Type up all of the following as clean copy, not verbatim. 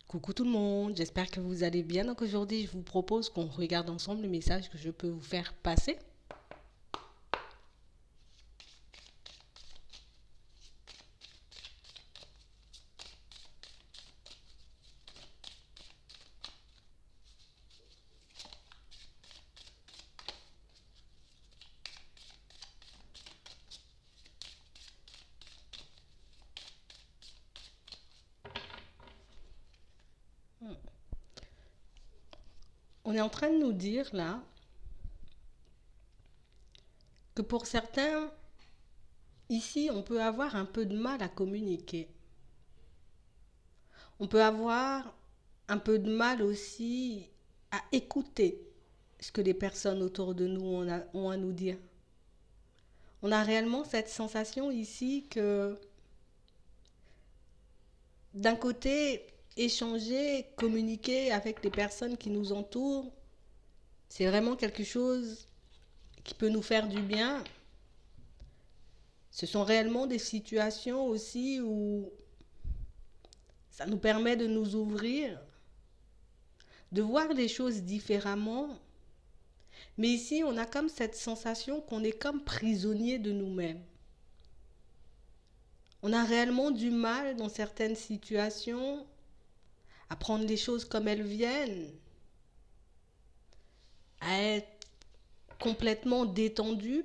Coucou tout le monde, j'espère que vous allez bien. Donc aujourd'hui, je vous propose qu'on regarde ensemble le message que je peux vous faire passer. On est en train de nous dire là que pour certains, ici, on peut avoir un peu de mal à communiquer. On peut avoir un peu de mal aussi à écouter ce que les personnes autour de nous ont à nous dire. On a réellement cette sensation ici que d'un côté, échanger, communiquer avec les personnes qui nous entourent, c'est vraiment quelque chose qui peut nous faire du bien. Ce sont réellement des situations aussi où ça nous permet de nous ouvrir, de voir les choses différemment. Mais ici, on a comme cette sensation qu'on est comme prisonnier de nous-mêmes. On a réellement du mal dans certaines situations à prendre les choses comme elles viennent, à être complètement détendu.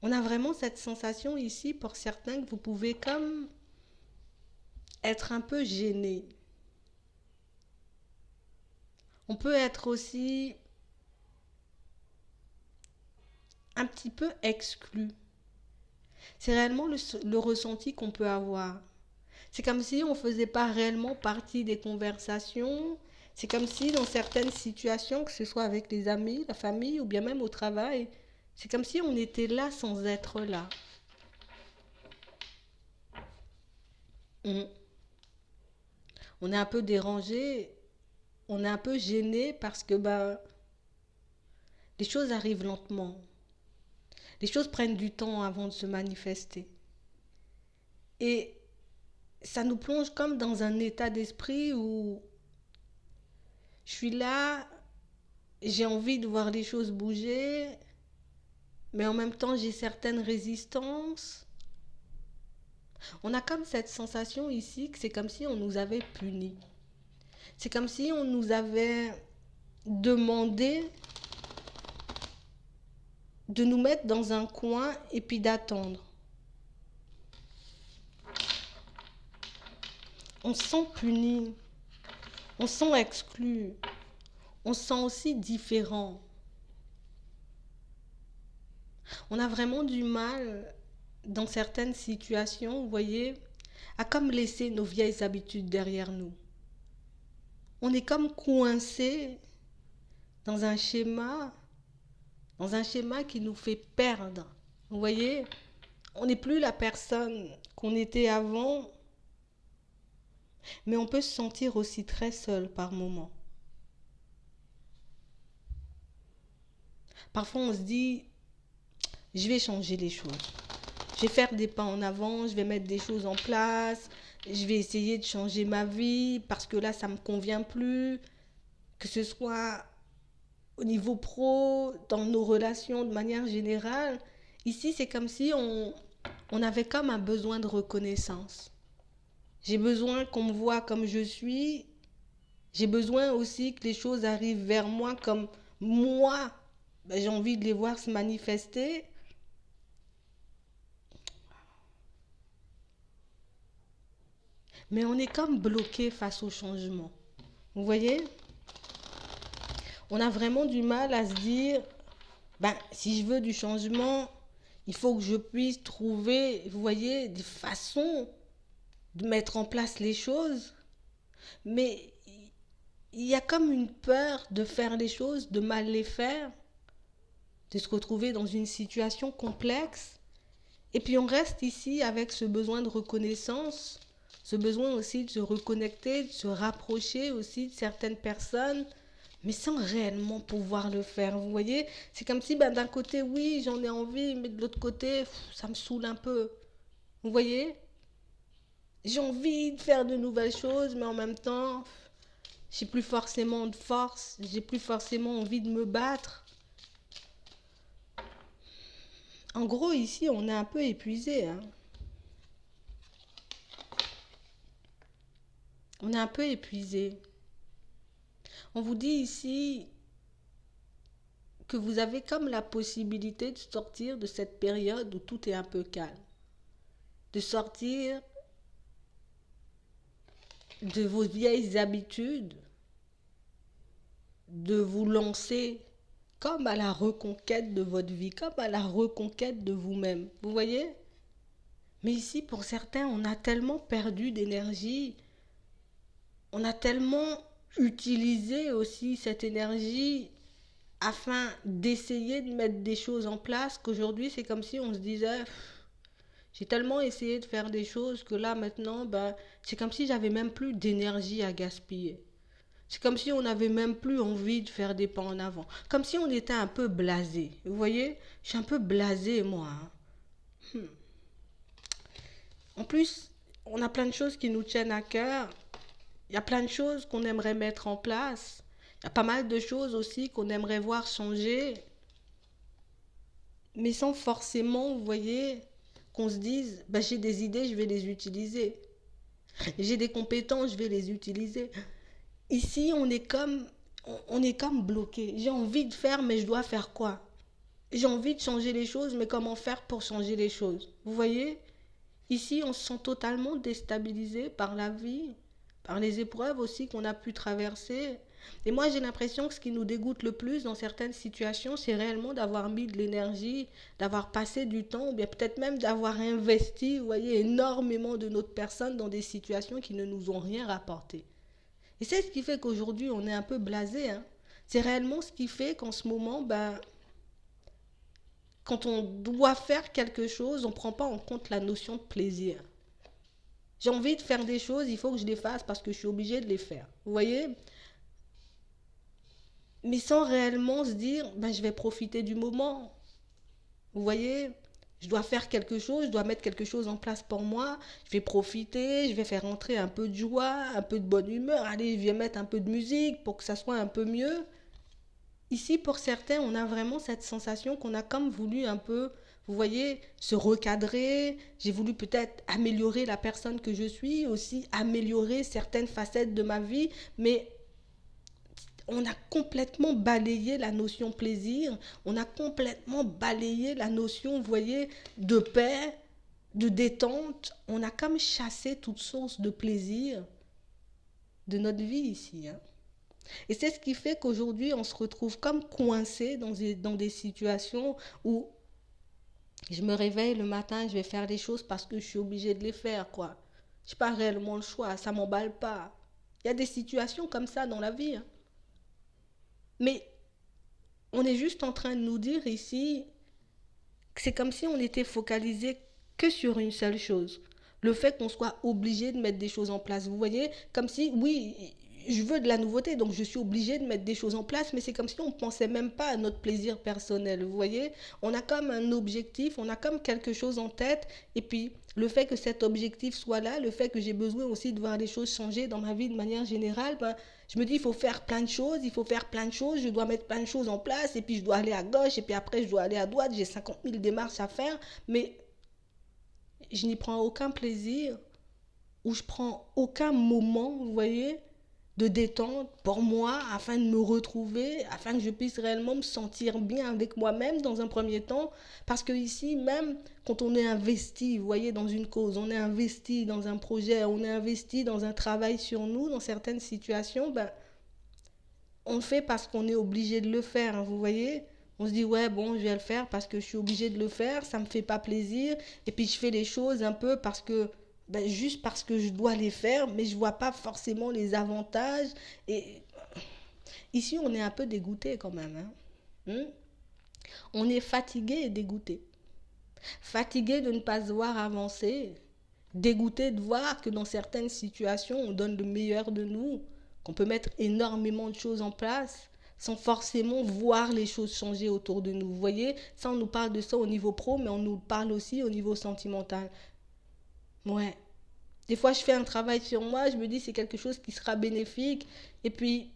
On a vraiment cette sensation ici pour certains que vous pouvez comme être un peu gêné. On peut être aussi un petit peu exclu. C'est réellement le ressenti qu'on peut avoir. C'est comme si on ne faisait pas réellement partie des conversations. C'est comme si dans certaines situations, que ce soit avec les amis, la famille ou bien même au travail, c'est comme si on était là sans être là. On, on est un peu dérangé, on est un peu gêné parce que les choses arrivent lentement. Les choses prennent du temps avant de se manifester. Et ça nous plonge comme dans un état d'esprit où je suis là, j'ai envie de voir les choses bouger, mais en même temps j'ai certaines résistances. On a comme cette sensation ici que c'est comme si on nous avait punis. C'est comme si on nous avait demandé de nous mettre dans un coin et puis d'attendre. On se sent puni, on se sent exclu, on se sent aussi différent. On a vraiment du mal dans certaines situations, vous voyez, à comme laisser nos vieilles habitudes derrière nous. On est comme coincé dans un schéma, dans un schéma qui nous fait perdre. Vous voyez, on n'est plus la personne qu'on était avant, mais on peut se sentir aussi très seul par moments. Parfois, on se dit, je vais changer les choses. Je vais faire des pas en avant, je vais mettre des choses en place, je vais essayer de changer ma vie parce que là, ça ne me convient plus. Que ce soit au niveau pro, dans nos relations de manière générale. Ici, c'est comme si on avait comme un besoin de reconnaissance. J'ai besoin qu'on me voit comme je suis. J'ai besoin aussi que les choses arrivent vers moi comme moi. J'ai envie de les voir se manifester. Mais on est comme bloqué face au changement. Vous voyez, on a vraiment du mal à se dire, si je veux du changement, il faut que je puisse trouver, vous voyez, des façons de mettre en place les choses. Mais il y a comme une peur de faire les choses, de mal les faire, de se retrouver dans une situation complexe. Et puis on reste ici avec ce besoin de reconnaissance, ce besoin aussi de se reconnecter, de se rapprocher aussi de certaines personnes, mais sans réellement pouvoir le faire. Vous voyez, c'est comme si d'un côté, oui, j'en ai envie, mais de l'autre côté, ça me saoule un peu. Vous voyez, j'ai envie de faire de nouvelles choses, mais en même temps, j'ai plus forcément de force, j'ai plus forcément envie de me battre. En gros, ici, on est un peu épuisé, hein. On est un peu épuisé. On vous dit ici que vous avez comme la possibilité de sortir de cette période où tout est un peu calme. De sortir de vos vieilles habitudes, de vous lancer comme à la reconquête de votre vie, comme à la reconquête de vous-même. Vous voyez? Mais ici, pour certains, on a tellement perdu d'énergie, on a tellement utilisé aussi cette énergie afin d'essayer de mettre des choses en place qu'aujourd'hui, c'est comme si on se disait, j'ai tellement essayé de faire des choses que là, maintenant, ben, c'est comme si j'avais même plus d'énergie à gaspiller. C'est comme si on n'avait même plus envie de faire des pas en avant. Comme si on était un peu blasé. Vous voyez? Je suis un peu blasé, moi, hein. En plus, on a plein de choses qui nous tiennent à cœur. Il y a plein de choses qu'on aimerait mettre en place. Il y a pas mal de choses aussi qu'on aimerait voir changer. Mais sans forcément, vous voyez, qu'on se dise, bah, j'ai des idées, je vais les utiliser. J'ai des compétences, je vais les utiliser. Ici, on est comme bloqué. J'ai envie de faire, mais je dois faire quoi? J'ai envie de changer les choses, mais comment faire pour changer les choses? Vous voyez? Ici, on se sent totalement déstabilisé par la vie, par les épreuves aussi qu'on a pu traverser. Et moi, j'ai l'impression que ce qui nous dégoûte le plus dans certaines situations, c'est réellement d'avoir mis de l'énergie, d'avoir passé du temps, ou bien peut-être même d'avoir investi, vous voyez, énormément de notre personne dans des situations qui ne nous ont rien rapporté. Et c'est ce qui fait qu'aujourd'hui, on est un peu blasé, hein. C'est réellement ce qui fait qu'en ce moment, ben, quand on doit faire quelque chose, on ne prend pas en compte la notion de plaisir. J'ai envie de faire des choses, il faut que je les fasse parce que je suis obligée de les faire. Vous voyez? Mais sans réellement se dire, ben, je vais profiter du moment. Vous voyez? Je dois faire quelque chose, je dois mettre quelque chose en place pour moi. Je vais profiter, je vais faire entrer un peu de joie, un peu de bonne humeur. Allez, je vais mettre un peu de musique pour que ça soit un peu mieux. Ici, pour certains, on a vraiment cette sensation qu'on a comme voulu un peu, vous voyez, se recadrer. J'ai voulu peut-être améliorer la personne que je suis, aussi améliorer certaines facettes de ma vie, mais on a complètement balayé la notion plaisir, on a complètement balayé la notion, vous voyez, de paix, de détente. On a comme chassé toute source de plaisir de notre vie ici, hein. Et c'est ce qui fait qu'aujourd'hui, on se retrouve comme coincé dans des situations où je me réveille le matin, je vais faire des choses parce que je suis obligée de les faire, quoi. Je n'ai pas réellement le choix, ça ne m'emballe pas. Il y a des situations comme ça dans la vie, hein. Mais on est juste en train de nous dire ici que c'est comme si on était focalisé que sur une seule chose. Le fait qu'on soit obligé de mettre des choses en place. Vous voyez, comme si, oui, je veux de la nouveauté, donc je suis obligé de mettre des choses en place, mais c'est comme si on ne pensait même pas à notre plaisir personnel. Vous voyez, on a comme un objectif, on a comme quelque chose en tête, et puis le fait que cet objectif soit là, le fait que j'ai besoin aussi de voir les choses changer dans ma vie de manière générale, ben, je me dis, il faut faire plein de choses, il faut faire plein de choses, je dois mettre plein de choses en place, et puis je dois aller à gauche, et puis après je dois aller à droite, j'ai 50 000 démarches à faire, mais je n'y prends aucun plaisir, ou je prends aucun moment, vous voyez, de détente pour moi, afin de me retrouver, afin que je puisse réellement me sentir bien avec moi-même dans un premier temps. Parce que ici, même quand on est investi, vous voyez, dans une cause, on est investi dans un projet, on est investi dans un travail sur nous, dans certaines situations, ben, on le fait parce qu'on est obligé de le faire, hein, vous voyez. On se dit, ouais, bon, je vais le faire parce que je suis obligé de le faire, ça me fait pas plaisir. Et puis je fais les choses un peu parce que, ben, juste parce que je dois les faire, mais je vois pas forcément les avantages. Et ici, on est un peu dégoûté quand même, hein. On est fatigué et dégoûté. Fatigué de ne pas se voir avancer. Dégoûté de voir que dans certaines situations, on donne le meilleur de nous, qu'on peut mettre énormément de choses en place sans forcément voir les choses changer autour de nous. Vous voyez, ça, on nous parle de ça au niveau pro, mais on nous parle aussi au niveau sentimental. Ouais. Des fois, je fais un travail sur moi, je me dis c'est quelque chose qui sera bénéfique. Et puis,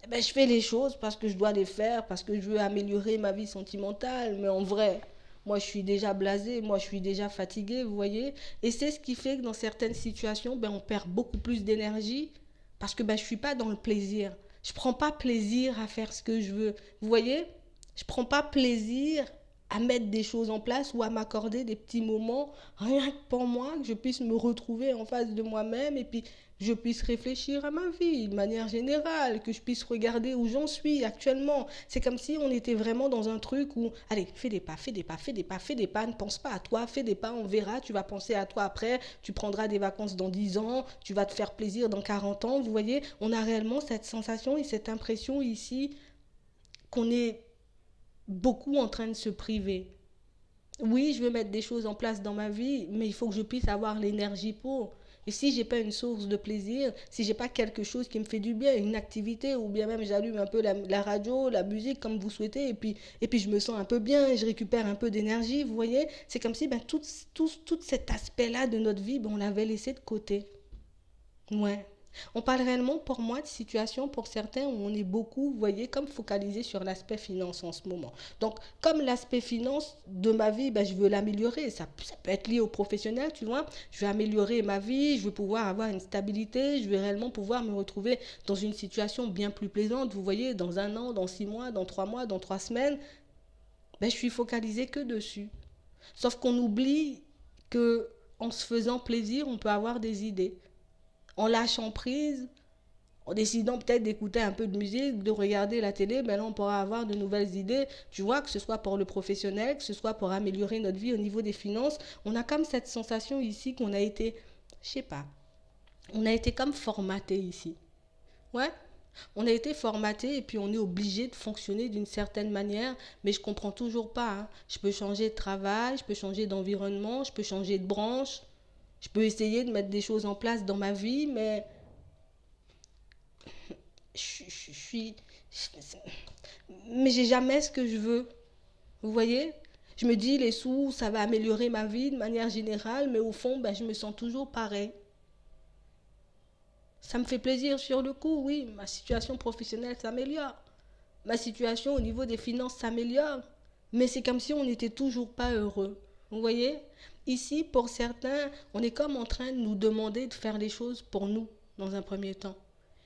eh ben, je fais les choses parce que je dois les faire, parce que je veux améliorer ma vie sentimentale. Mais en vrai, moi, je suis déjà blasée, moi, je suis déjà fatiguée, vous voyez. Et c'est ce qui fait que dans certaines situations, ben, on perd beaucoup plus d'énergie parce que ben, je ne suis pas dans le plaisir. Je ne prends pas plaisir à faire ce que je veux. Vous voyez, je ne prends pas plaisir à mettre des choses en place ou à m'accorder des petits moments, rien que pour moi, que je puisse me retrouver en face de moi-même et puis je puisse réfléchir à ma vie de manière générale, que je puisse regarder où j'en suis actuellement. C'est comme si on était vraiment dans un truc où, allez, fais des pas, fais des pas, fais des pas, fais des pas, ne pense pas à toi, fais des pas, on verra, tu vas penser à toi après, tu prendras des vacances dans 10 ans, tu vas te faire plaisir dans 40 ans. Vous voyez, on a réellement cette sensation et cette impression ici qu'on est beaucoup en train de se priver. Oui, je veux mettre des choses en place dans ma vie, mais il faut que je puisse avoir l'énergie pour. Et si j'ai pas une source de plaisir, si j'ai pas quelque chose qui me fait du bien, une activité, ou bien même j'allume un peu la radio, la musique comme vous souhaitez, et puis je me sens un peu bien, je récupère un peu d'énergie, vous voyez, c'est comme si ben, tout cet aspect-là de notre vie, ben, on l'avait laissé de côté. Ouais. On parle réellement pour moi de situations pour certains où on est beaucoup, vous voyez, comme focalisé sur l'aspect finance en ce moment. Donc, comme l'aspect finance de ma vie, ben, je veux l'améliorer. Ça peut être lié au professionnel, tu vois. Je veux améliorer ma vie, je veux pouvoir avoir une stabilité, je veux réellement pouvoir me retrouver dans une situation bien plus plaisante, vous voyez, dans 1 an, dans 6 mois, dans 3 mois, dans 3 semaines. Ben, je suis focalisé que dessus. Sauf qu'on oublie que en se faisant plaisir, on peut avoir des idées en lâchant prise, en décidant peut-être d'écouter un peu de musique, de regarder la télé, ben là on pourra avoir de nouvelles idées, tu vois, que ce soit pour le professionnel, que ce soit pour améliorer notre vie au niveau des finances. On a comme cette sensation ici qu'on a été, je sais pas, on a été comme formaté ici. Ouais, on a été formaté et puis on est obligé de fonctionner d'une certaine manière, mais je comprends toujours pas, hein. Je peux changer de travail, je peux changer d'environnement, je peux changer de branche, je peux essayer de mettre des choses en place dans ma vie, mais je suis. Mais j'ai jamais ce que je veux. Vous voyez? Je me dis, les sous, ça va améliorer ma vie de manière générale, mais au fond, ben, je me sens toujours pareil. Ça me fait plaisir sur le coup, oui, ma situation professionnelle s'améliore. Ma situation au niveau des finances s'améliore. Mais c'est comme si on n'était toujours pas heureux. Vous voyez? Ici, pour certains, on est comme en train de nous demander de faire les choses pour nous, dans un premier temps.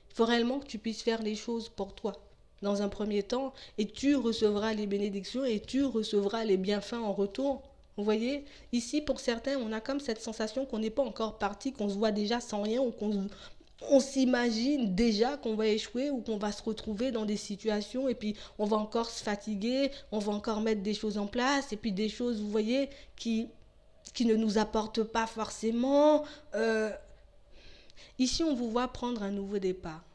Il faut réellement que tu puisses faire les choses pour toi, dans un premier temps, et tu recevras les bénédictions et tu recevras les bienfaits en retour. Vous voyez, ici, pour certains, on a comme cette sensation qu'on n'est pas encore parti, qu'on se voit déjà sans rien, ou on s'imagine déjà qu'on va échouer ou qu'on va se retrouver dans des situations et puis on va encore se fatiguer, on va encore mettre des choses en place et puis des choses, vous voyez, qui ne nous apportent pas forcément. Ici, on vous voit prendre un nouveau départ.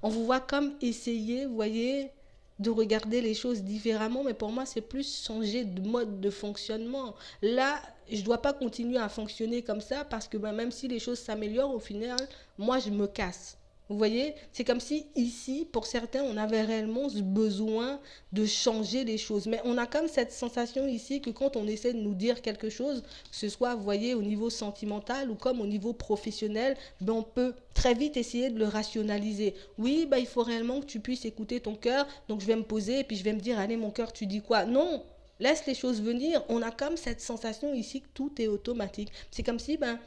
On vous voit comme essayer, vous voyez, de regarder les choses différemment, mais pour moi, c'est plus changer de mode de fonctionnement. Là, je ne dois pas continuer à fonctionner comme ça parce que ben, même si les choses s'améliorent, au final, moi, je me casse. Vous voyez, c'est comme si ici, pour certains, on avait réellement ce besoin de changer les choses. Mais on a comme cette sensation ici que quand on essaie de nous dire quelque chose, que ce soit, vous voyez, au niveau sentimental ou comme au niveau professionnel, ben on peut très vite essayer de le rationaliser. Oui, ben il faut réellement que tu puisses écouter ton cœur. Donc je vais me poser et puis je vais me dire, allez mon cœur, tu dis quoi? Non, laisse les choses venir. On a comme cette sensation ici que tout est automatique. C'est comme si, ben,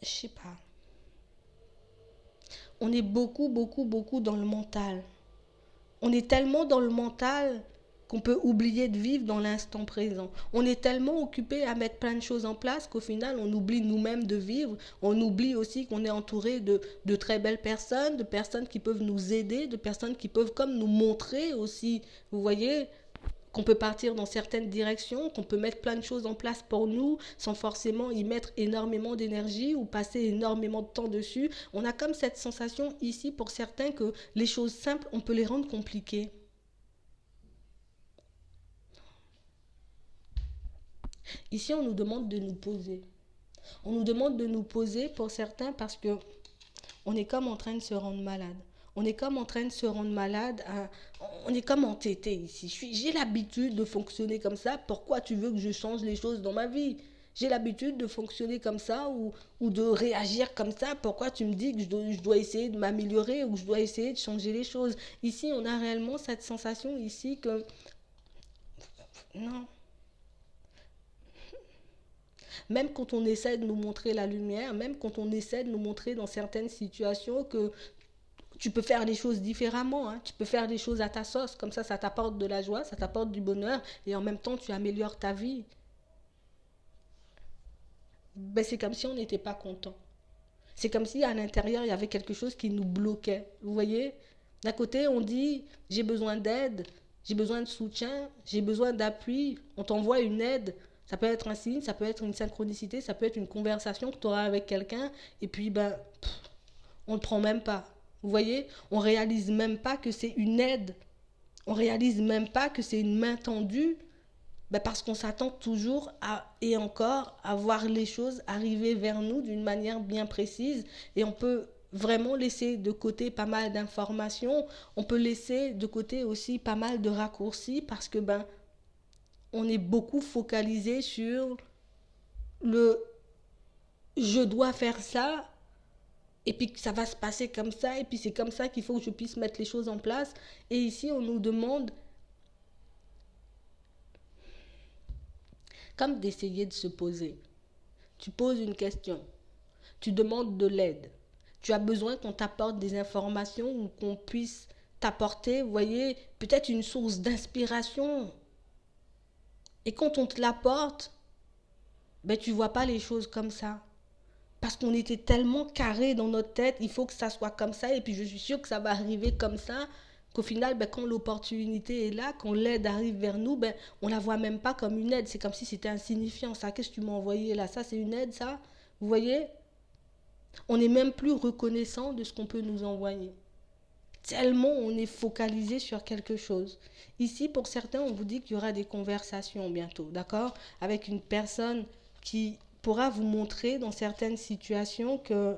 je sais pas, on est beaucoup, beaucoup, beaucoup dans le mental. On est tellement dans le mental qu'on peut oublier de vivre dans l'instant présent. On est tellement occupé à mettre plein de choses en place qu'au final, on oublie nous-mêmes de vivre. On oublie aussi qu'on est entouré de très belles personnes, de personnes qui peuvent nous aider, de personnes qui peuvent comme nous montrer aussi, vous voyez, qu'on peut partir dans certaines directions, qu'on peut mettre plein de choses en place pour nous sans forcément y mettre énormément d'énergie ou passer énormément de temps dessus. On a comme cette sensation ici pour certains que les choses simples, on peut les rendre compliquées. Ici, on nous demande de nous poser. On nous demande de nous poser pour certains parce que on est comme en train de se rendre malade. On est comme en train de se rendre malade. On est comme entêté ici. J'ai l'habitude de fonctionner comme ça. Pourquoi tu veux que je change les choses dans ma vie? J'ai l'habitude de fonctionner comme ça ou de réagir comme ça. Pourquoi tu me dis que je dois essayer de m'améliorer ou que je dois essayer de changer les choses? Ici, on a réellement cette sensation ici que non. Même quand on essaie de nous montrer la lumière, même quand on essaie de nous montrer dans certaines situations que tu peux faire les choses différemment, hein. Tu peux faire les choses à ta sauce, comme ça t'apporte de la joie, ça t'apporte du bonheur, et en même temps, tu améliores ta vie. Ben, c'est comme si on n'était pas content. C'est comme si à l'intérieur, il y avait quelque chose qui nous bloquait. Vous voyez? D'un côté, on dit, j'ai besoin d'aide, j'ai besoin de soutien, j'ai besoin d'appui. On t'envoie une aide. Ça peut être un signe, ça peut être une synchronicité, ça peut être une conversation que tu auras avec quelqu'un. Et puis, ben, on ne le prend même pas. Vous voyez? On réalise même pas que c'est une aide. On réalise même pas que c'est une main tendue. Ben parce qu'on s'attend toujours à, et encore, à voir les choses arriver vers nous d'une manière bien précise. Et on peut vraiment laisser de côté pas mal d'informations. On peut laisser de côté aussi pas mal de raccourcis parce que ben, on est beaucoup focalisé sur le je dois faire ça et puis que ça va se passer comme ça et puis c'est comme ça qu'il faut que je puisse mettre les choses en place. Et ici, on nous demande comme d'essayer de se poser. Tu poses une question, tu demandes de l'aide, tu as besoin qu'on t'apporte des informations ou qu'on puisse t'apporter, vous voyez, peut-être une source d'inspiration. Et quand on te l'apporte, ben tu vois pas les choses comme ça. Parce qu'on était tellement carré dans notre tête, il faut que ça soit comme ça, et puis je suis sûre que ça va arriver comme ça, qu'au final, ben, quand l'opportunité est là, quand l'aide arrive vers nous, ben, on la voit même pas comme une aide, c'est comme si c'était insignifiant. Ça, qu'est-ce que tu m'as envoyé là? Ça, c'est une aide, ça? Vous voyez? On n'est même plus reconnaissant de ce qu'on peut nous envoyer. Tellement on est focalisé sur quelque chose. Ici, pour certains, on vous dit qu'il y aura des conversations bientôt, d'accord? Avec une personne qui pourra vous montrer dans certaines situations que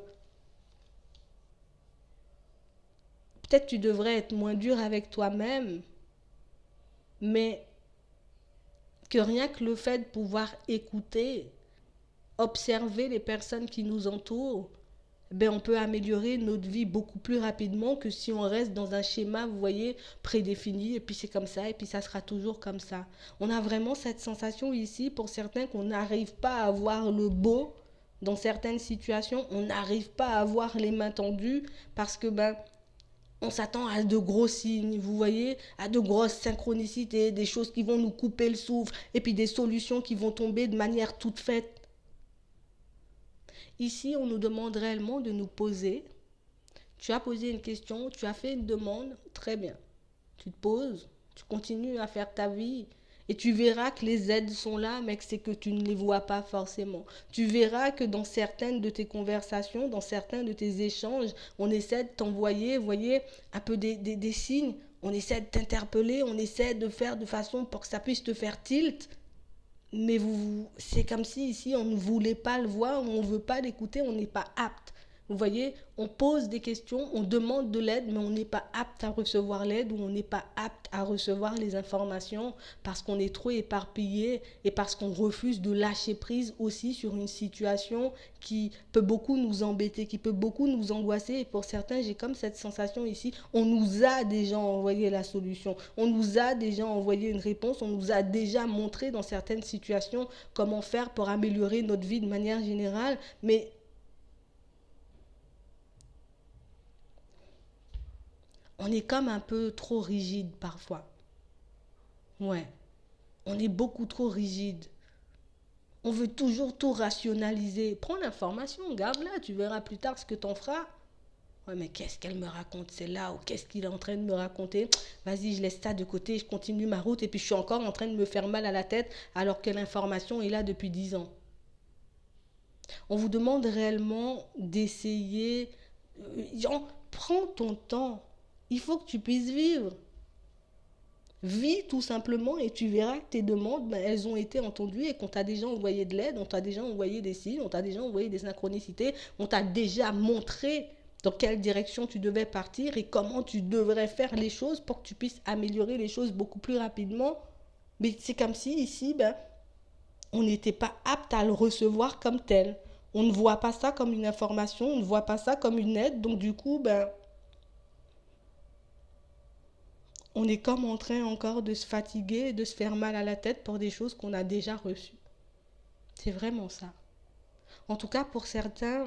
peut-être tu devrais être moins dur avec toi-même, mais que rien que le fait de pouvoir écouter, observer les personnes qui nous entourent, ben on peut améliorer notre vie beaucoup plus rapidement que si on reste dans un schéma, vous voyez, prédéfini, et puis c'est comme ça, et puis ça sera toujours comme ça. On a vraiment cette sensation ici, pour certains, qu'on n'arrive pas à voir le beau dans certaines situations, on n'arrive pas à voir les mains tendues, parce que ben on s'attend à de gros signes, vous voyez, à de grosses synchronicités, des choses qui vont nous couper le souffle, et puis des solutions qui vont tomber de manière toute faite. Ici, on nous demande réellement de nous poser. Tu as posé une question, tu as fait une demande, très bien. Tu te poses, tu continues à faire ta vie et tu verras que les aides sont là, mais que c'est que tu ne les vois pas forcément. Tu verras que dans certaines de tes conversations, dans certains de tes échanges, on essaie de t'envoyer, vous voyez, un peu des signes. On essaie de t'interpeller, on essaie de faire de façon pour que ça puisse te faire tilt. Mais c'est comme si ici on ne voulait pas le voir, on ne veut pas l'écouter, on n'est pas apte. Vous voyez, on pose des questions, on demande de l'aide, mais on n'est pas apte à recevoir l'aide ou on n'est pas apte à recevoir les informations parce qu'on est trop éparpillé et parce qu'on refuse de lâcher prise aussi sur une situation qui peut beaucoup nous embêter, qui peut beaucoup nous angoisser. Et pour certains, j'ai comme cette sensation ici, on nous a déjà envoyé la solution, on nous a déjà envoyé une réponse, on nous a déjà montré dans certaines situations comment faire pour améliorer notre vie de manière générale, mais on est comme un peu trop rigide parfois. Ouais, on est beaucoup trop rigide. On veut toujours tout rationaliser. Prends l'information, garde-la, tu verras plus tard ce que t'en feras. Ouais, mais qu'est-ce qu'elle me raconte celle-là ou qu'est-ce qu'il est en train de me raconter? Vas-y, je laisse ça de côté, je continue ma route et puis je suis encore en train de me faire mal à la tête alors que l'information est là depuis 10 ans. On vous demande réellement d'essayer. Genre, prends ton temps. Il faut que tu puisses vivre. Vis tout simplement et tu verras que tes demandes, ben, elles ont été entendues et qu'on t'a déjà envoyé de l'aide, on t'a déjà envoyé des signes, on t'a déjà envoyé des synchronicités, on t'a déjà montré dans quelle direction tu devais partir et comment tu devrais faire les choses pour que tu puisses améliorer les choses beaucoup plus rapidement. Mais c'est comme si ici, ben, on n'était pas apte à le recevoir comme tel. On ne voit pas ça comme une information, on ne voit pas ça comme une aide. Donc du coup, on est comme en train encore de se fatiguer et de se faire mal à la tête pour des choses qu'on a déjà reçues. C'est vraiment ça. En tout cas, pour certains,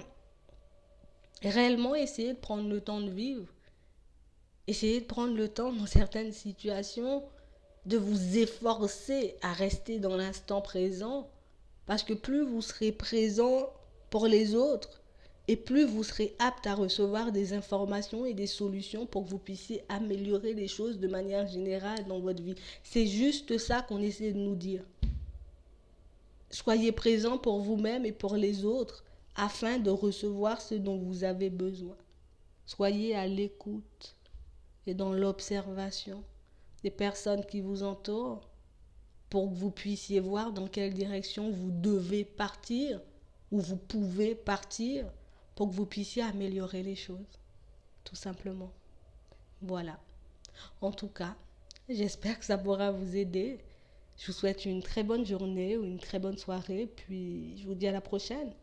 réellement essayer de prendre le temps de vivre, essayer de prendre le temps dans certaines situations, de vous efforcer à rester dans l'instant présent, parce que plus vous serez présent pour les autres, et plus vous serez apte à recevoir des informations et des solutions pour que vous puissiez améliorer les choses de manière générale dans votre vie. C'est juste ça qu'on essaie de nous dire. Soyez présent pour vous-même et pour les autres afin de recevoir ce dont vous avez besoin. Soyez à l'écoute et dans l'observation des personnes qui vous entourent pour que vous puissiez voir dans quelle direction vous devez partir ou vous pouvez partir pour que vous puissiez améliorer les choses, tout simplement. Voilà. En tout cas, j'espère que ça pourra vous aider. Je vous souhaite une très bonne journée ou une très bonne soirée, puis je vous dis à la prochaine.